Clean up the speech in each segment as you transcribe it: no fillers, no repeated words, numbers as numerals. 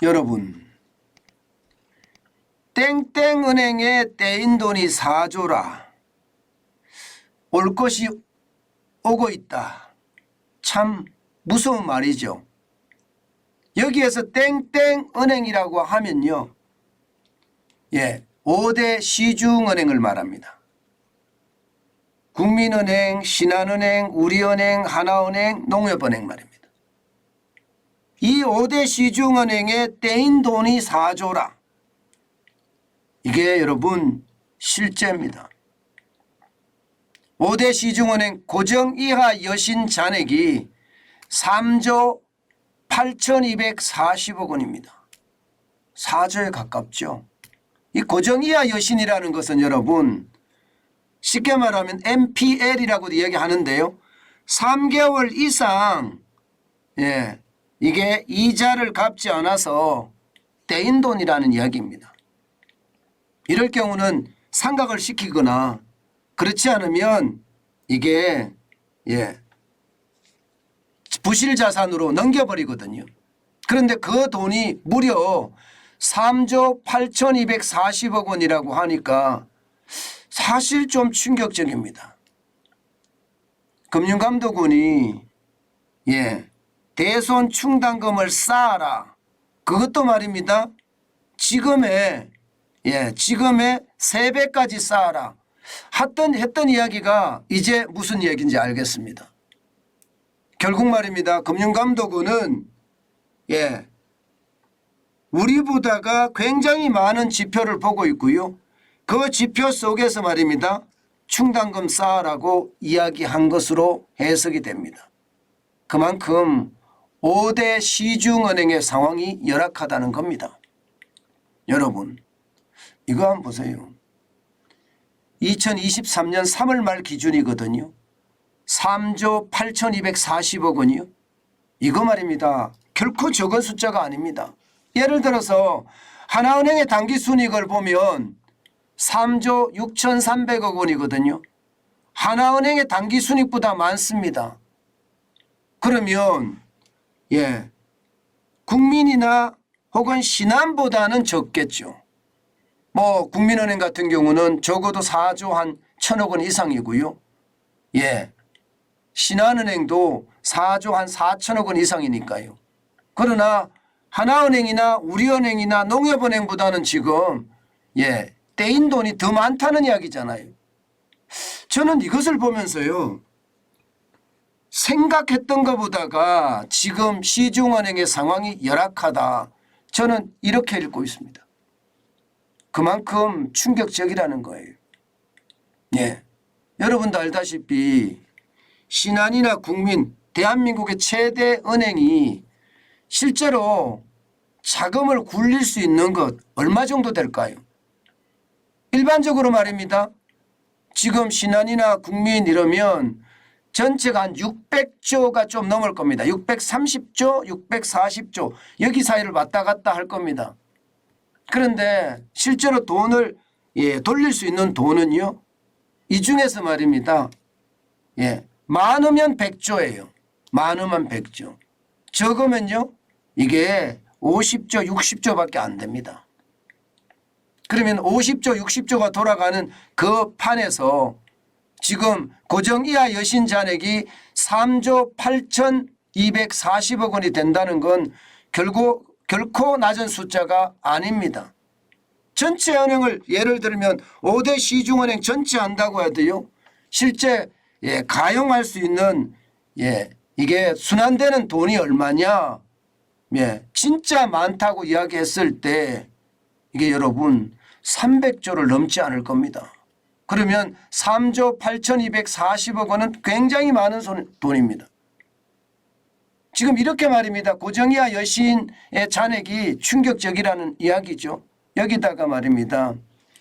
여러분, 땡땡은행에 떼인 돈이 4조라. 올 것이 오고 있다. 참 무서운 말이죠. 여기에서 땡땡은행이라고 하면요, 5대 시중은행을 말합니다. 국민은행, 신한은행, 우리은행, 하나은행, 농협은행 말입니다. 이 5대 시중은행에 떼인 돈이 4조라. 이게 여러분 실제입니다. 5대 시중은행 고정이하 여신 잔액이 3조 8,240억 원입니다. 4조에 가깝죠. 이 고정이하 여신이라는 것은 여러분 쉽게 말하면 NPL이라고도 이야기하는데요. 3개월 이상 이게 이자를 갚지 않아서 떼인 돈이라는 이야기입니다. 이럴 경우는 상각을 시키거나 그렇지 않으면 이게 부실자산으로 넘겨버리거든요. 그런데 그 돈이 무려 3조 8,240억 원이라고 하니까 사실 좀 충격적입니다. 금융감독원이 대손 충당금을 쌓아라. 그것도 말입니다. 지금의 3배까지 쌓아라. 했던 이야기가 이제 무슨 얘기인지 알겠습니다. 결국 말입니다. 금융감독원은 우리보다가 굉장히 많은 지표를 보고 있고요. 그 지표 속에서 말입니다. 충당금 쌓아라고 이야기한 것으로 해석이 됩니다. 그만큼 5대 시중은행의 상황이 열악하다는 겁니다. 여러분, 이거 한번 보세요. 2023년 3월 말 기준이거든요. 3조 8,240억 원이요. 이거 말입니다. 결코 적은 숫자가 아닙니다. 예를 들어서 하나은행의 당기순이익을 보면 3조 6,300억 원이거든요. 하나은행의 당기순이익보다 많습니다. 그러면 국민이나 혹은 신한보다는 적겠죠. 뭐 국민은행 같은 경우는 적어도 4조 한 1,000억 원 이상이고요. 신한은행도 4조 한 4천억 원 이상이니까요. 그러나 하나은행이나 우리은행이나 농협은행보다는 지금 떼인 돈이 더 많다는 이야기잖아요. 저는 이것을 보면서요, 생각했던 것보다가 지금 시중은행의 상황이 열악하다. 저는 이렇게 읽고 있습니다. 그만큼 충격적이라는 거예요. 여러분도 알다시피 신한이나 국민, 대한민국의 최대 은행이 실제로 자금을 굴릴 수 있는 것 얼마 정도 될까요? 일반적으로 말입니다. 지금 신한이나 국민 이러면 전체가 한 600조가 좀 넘을 겁니다. 630조, 640조 여기 사이를 왔다 갔다 할 겁니다. 그런데 실제로 돈을 돌릴 수 있는 돈은요, 이 중에서 말입니다. 많으면 100조예요. 많으면 100조. 적으면요, 이게 50조, 60조밖에 안 됩니다. 그러면 50조, 60조가 돌아가는 그 판에서 지금 고정이하 여신 잔액이 3조 8,240억 원이 된다는 건 결코 낮은 숫자가 아닙니다. 전체 은행을 예를 들면 5대 시중은행 전체 한다고 해도요, 실제 가용할 수 있는 이게 순환되는 돈이 얼마냐, 진짜 많다고 이야기했을 때 이게 여러분 300조를 넘지 않을 겁니다. 그러면 3조 8,240억 원은 굉장히 많은 돈입니다. 지금 이렇게 말입니다. 고정이하 여신의 잔액이 충격적이라는 이야기죠. 여기다가 말입니다.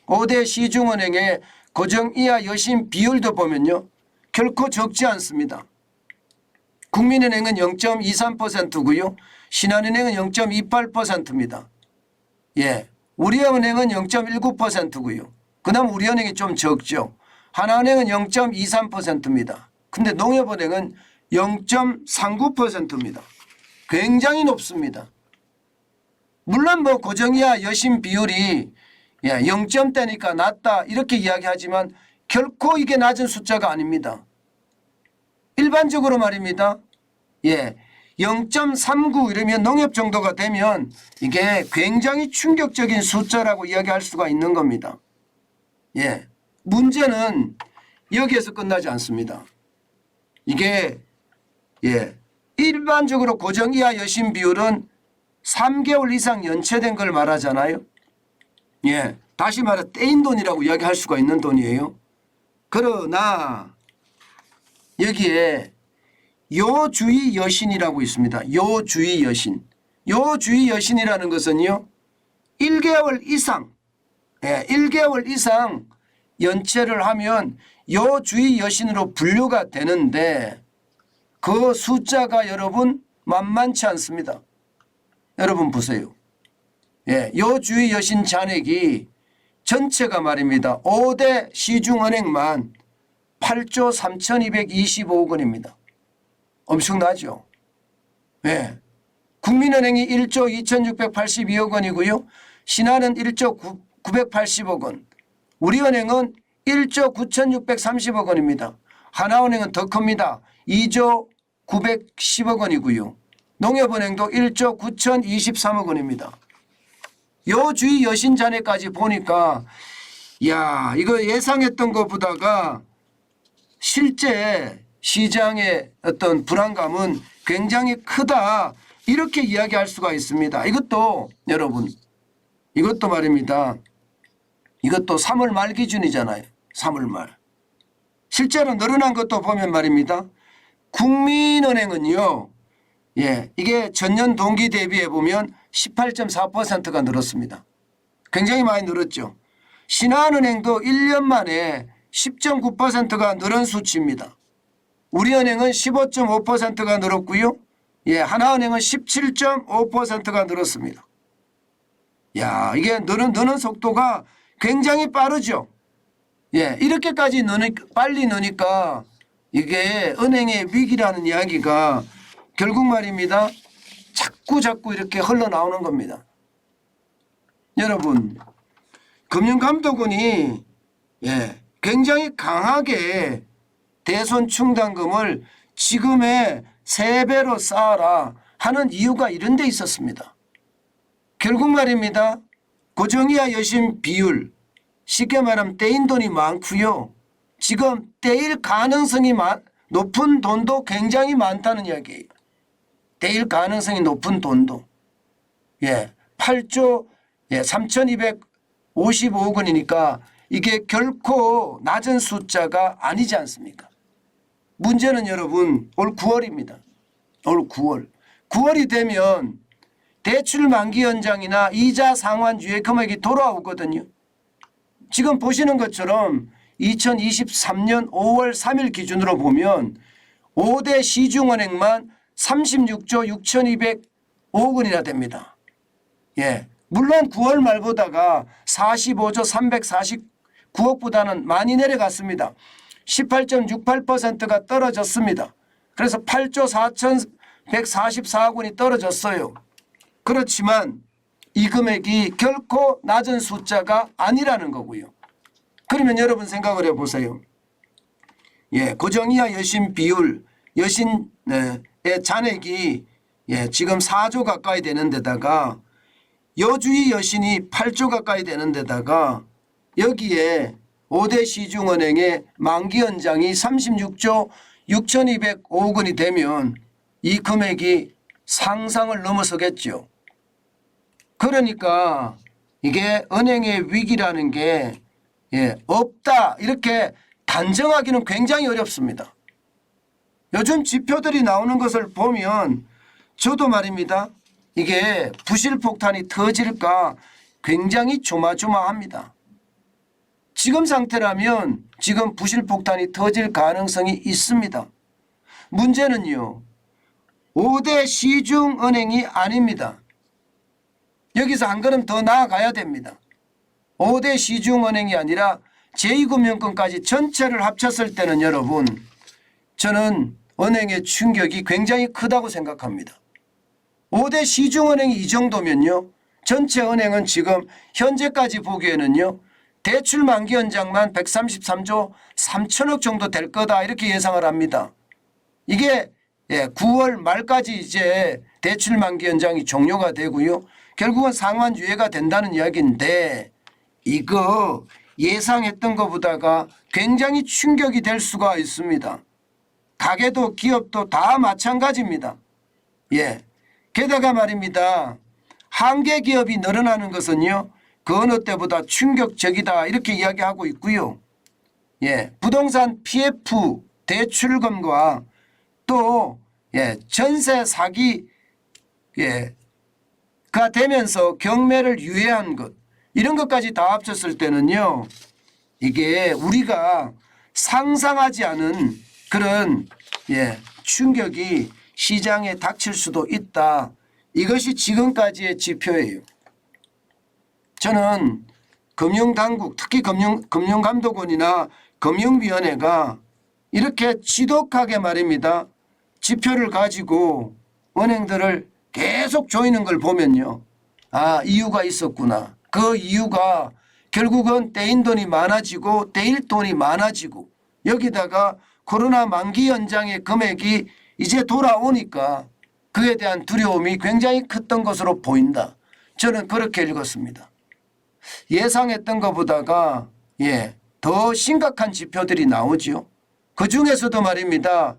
5대 시중은행의 고정이하 여신 비율도 보면요, 결코 적지 않습니다. 국민은행은 0.23%고요. 신한은행은 0.28%입니다. 우리은행은 0.19%고요. 그 다음 우리은행이 좀 적죠. 하나은행은 0.23%입니다. 근데 농협은행은 0.39%입니다. 굉장히 높습니다. 물론 뭐 고정이하 여신 비율이 0점대니까 낮다 이렇게 이야기하지만 결코 이게 낮은 숫자가 아닙니다. 일반적으로 말입니다. 0.39 이러면 농협 정도가 되면 이게 굉장히 충격적인 숫자라고 이야기할 수가 있는 겁니다. 문제는 여기에서 끝나지 않습니다. 이게 일반적으로 고정 이하 여신 비율은 3개월 이상 연체된 걸 말하잖아요. 다시 말해 떼인 돈이라고 이야기할 수가 있는 돈이에요. 그러나 여기에 요주의 여신이라고 있습니다. 요주의 여신. 요주의 여신이라는 것은요. 1개월 이상 1개월 이상 연체를 하면 요주의 여신으로 분류가 되는데 그 숫자가 여러분 만만치 않습니다. 여러분 보세요. 요주의 여신 잔액이 전체가 말입니다. 5대 시중은행만 8조 3,225억 원입니다. 엄청나죠. 국민은행이 1조 2,682억 원이고요. 신한은 1조 980억 원. 우리은행은 1조 9,630억 원입니다. 하나은행은 더 큽니다. 2조 910억 원이고요. 농협은행도 1조 9,023억 원입니다. 요주의 여신 잔액까지 보니까 이거 예상했던 것보다가 실제 시장의 어떤 불안감은 굉장히 크다 이렇게 이야기할 수가 있습니다. 이것도 여러분 이것도 말입니다. 이것도 3월 말 기준이잖아요. 3월 말. 실제로 늘어난 것도 보면 말입니다. 국민은행은요. 이게 전년 동기 대비해 보면 18.4%가 늘었습니다. 굉장히 많이 늘었죠. 신한은행도 1년 만에 10.9%가 늘은 수치입니다. 우리은행은 15.5%가 늘었고요. 하나은행은 17.5%가 늘었습니다. 이게 느는 속도가 굉장히 빠르죠. 이렇게까지 빨리 느니까 이게 은행의 위기라는 이야기가 결국 말입니다. 자꾸 이렇게 흘러나오는 겁니다. 여러분 금융감독원이 굉장히 강하게 대손 충당금을 지금의 3배로 쌓아라 하는 이유가 이런 데 있었습니다. 결국 말입니다. 고정이하 여신 비율 쉽게 말하면 떼인 돈이 많고요. 지금 떼일 가능성이 높은 돈도 굉장히 많다는 이야기예요. 떼일 가능성이 높은 돈도 8조 3,255억 원이니까 이게 결코 낮은 숫자가 아니지 않습니까? 문제는 여러분 올 9월입니다. 올 9월. 9월이 되면 대출 만기 연장이나 이자 상환주의 금액이 돌아오거든요. 지금 보시는 것처럼 2023년 5월 3일 기준으로 보면 5대 시중은행만 36조 6,205억 원이나 됩니다. 물론 9월 말보다가 45조 349억보다는 많이 내려갔습니다. 18.68%가 떨어졌습니다. 그래서 8조 4,144억 원이 떨어졌어요. 그렇지만 이 금액이 결코 낮은 숫자가 아니라는 거고요. 그러면 여러분 생각을 해보세요. 고정이하 여신 비율, 여신의 잔액이 지금 4조 가까이 되는 데다가 여주의 여신이 8조 가까이 되는 데다가 여기에 5대 시중은행의 만기 연장이 36조 6,205억 원이 되면 이 금액이 상상을 넘어서겠죠. 그러니까 이게 은행의 위기라는 게 없다 이렇게 단정하기는 굉장히 어렵습니다. 요즘 지표들이 나오는 것을 보면 저도 말입니다. 이게 부실폭탄이 터질까 굉장히 조마조마합니다. 지금 상태라면 지금 부실폭탄이 터질 가능성이 있습니다. 문제는요. 5대 시중은행이 아닙니다. 여기서 한 걸음 더 나아가야 됩니다. 5대 시중은행이 아니라 제2금융권까지 전체를 합쳤을 때는 여러분 저는 은행의 충격이 굉장히 크다고 생각합니다. 5대 시중은행이 이 정도면요. 전체 은행은 지금 현재까지 보기에는요. 대출 만기 연장만 133조 3천억 정도 될 거다 이렇게 예상을 합니다. 이게 9월 말까지 이제 대출 만기 연장이 종료가 되고요. 결국은 상환 유예가 된다는 이야기인데 이거 예상했던 것보다가 굉장히 충격이 될 수가 있습니다. 가게도 기업도 다 마찬가지입니다. 게다가 말입니다. 한계 기업이 늘어나는 것은요. 그 어느 때보다 충격적이다 이렇게 이야기하고 있고요. 부동산 PF 대출금과 또 전세 사기가 되면서 경매를 유예한 것 이런 것까지 다 합쳤을 때는요. 이게 우리가 상상하지 않은 그런 충격이 시장에 닥칠 수도 있다. 이것이 지금까지의 지표예요. 저는 금융당국 특히 금융감독원이나 금융위원회가 이렇게 지독하게 말입니다. 지표를 가지고 은행들을 계속 조이는 걸 보면요. 아, 이유가 있었구나. 그 이유가 결국은 떼인 돈이 많아지고 떼일 돈이 많아지고 여기다가 코로나 만기 연장의 금액이 이제 돌아오니까 그에 대한 두려움이 굉장히 컸던 것으로 보인다. 저는 그렇게 읽었습니다. 예상했던 것보다가 더 심각한 지표들이 나오죠. 그중에서도 말입니다.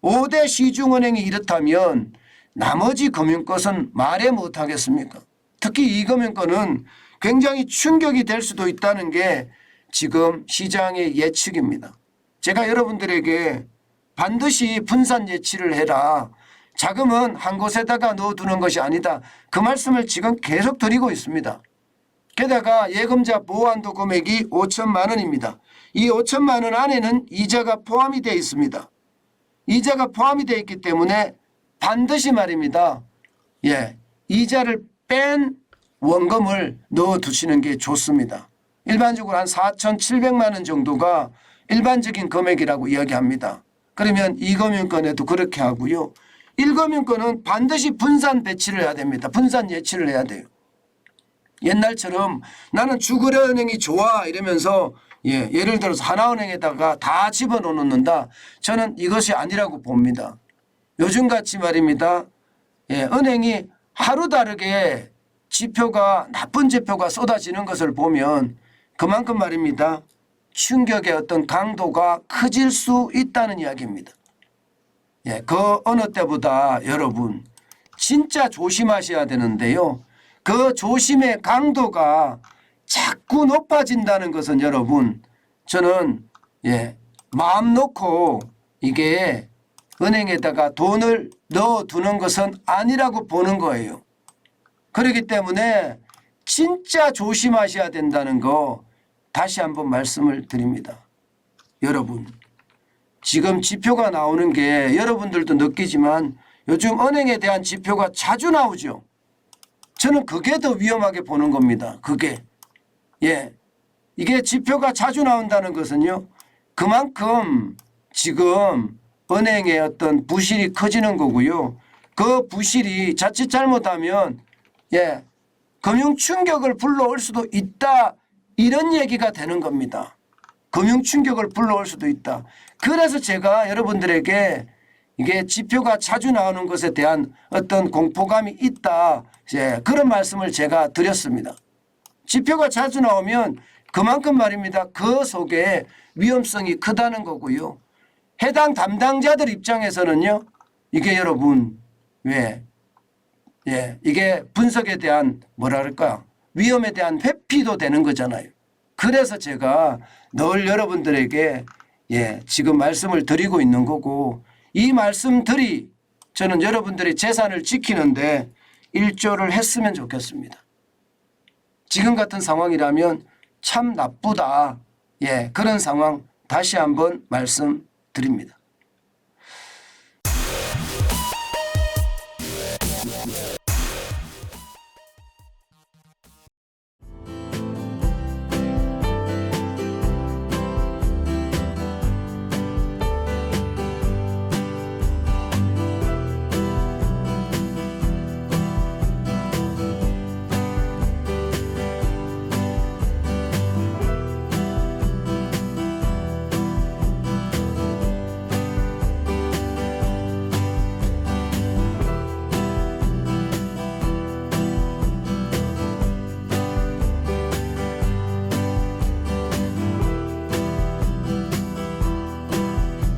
5대 시중은행이 이렇다면 나머지 금융권은 말해 못하겠습니까? 특히 이 금융권은 굉장히 충격이 될 수도 있다는 게 지금 시장의 예측입니다. 제가 여러분들에게 반드시 분산 예치를 해라. 자금은 한 곳에다가 넣어두는 것이 아니다. 그 말씀을 지금 계속 드리고 있습니다. 게다가 예금자 보호한도 금액이 5천만 원입니다. 이 5천만 원 안에는 이자가 포함이 되어 있습니다. 이자가 포함이 되어 있기 때문에 반드시 말입니다. 이자를 뺀 원금을 넣어두시는 게 좋습니다. 일반적으로 한 4,700만 원 정도가 일반적인 금액이라고 이야기합니다. 그러면 2금융권에도 그렇게 하고요. 1금융권은 반드시 분산 배치를 해야 됩니다. 분산 예치를 해야 돼요. 옛날처럼 나는 주거래은행이 좋아 이러면서 예를 들어서 하나은행에다가 다 집어넣는다. 저는 이것이 아니라고 봅니다. 요즘같이 말입니다. 은행이 하루 다르게 지표가 나쁜 지표가 쏟아지는 것을 보면 그만큼 말입니다. 충격의 어떤 강도가 커질 수 있다는 이야기입니다. 그 어느 때보다 여러분 진짜 조심하셔야 되는데요. 그 조심의 강도가 자꾸 높아진다는 것은 여러분 저는 마음 놓고 이게 은행에다가 돈을 넣어두는 것은 아니라고 보는 거예요. 그렇기 때문에 진짜 조심하셔야 된다는 거 다시 한번 말씀을 드립니다. 여러분 지금 지표가 나오는 게 여러분들도 느끼지만 요즘 은행에 대한 지표가 자주 나오죠. 저는 그게 더 위험하게 보는 겁니다. 그게 이게 지표가 자주 나온다는 것은요. 그만큼 지금 은행의 어떤 부실이 커지는 거고요. 그 부실이 자칫 잘못하면 금융 충격을 불러올 수도 있다. 이런 얘기가 되는 겁니다. 금융 충격을 불러올 수도 있다. 그래서 제가 여러분들에게 이게 지표가 자주 나오는 것에 대한 어떤 공포감이 있다. 그런 말씀을 제가 드렸습니다. 지표가 자주 나오면 그만큼 말입니다. 그 속에 위험성이 크다는 거고요. 해당 담당자들 입장에서는요. 이게 여러분 이게 분석에 대한 뭐랄까 위험에 대한 회피도 되는 거잖아요. 그래서 제가 늘 여러분들에게 지금 말씀을 드리고 있는 거고 이 말씀들이 저는 여러분들의 재산을 지키는데 일조를 했으면 좋겠습니다. 지금 같은 상황이라면 참 나쁘다. 그런 상황 다시 한번 말씀드립니다.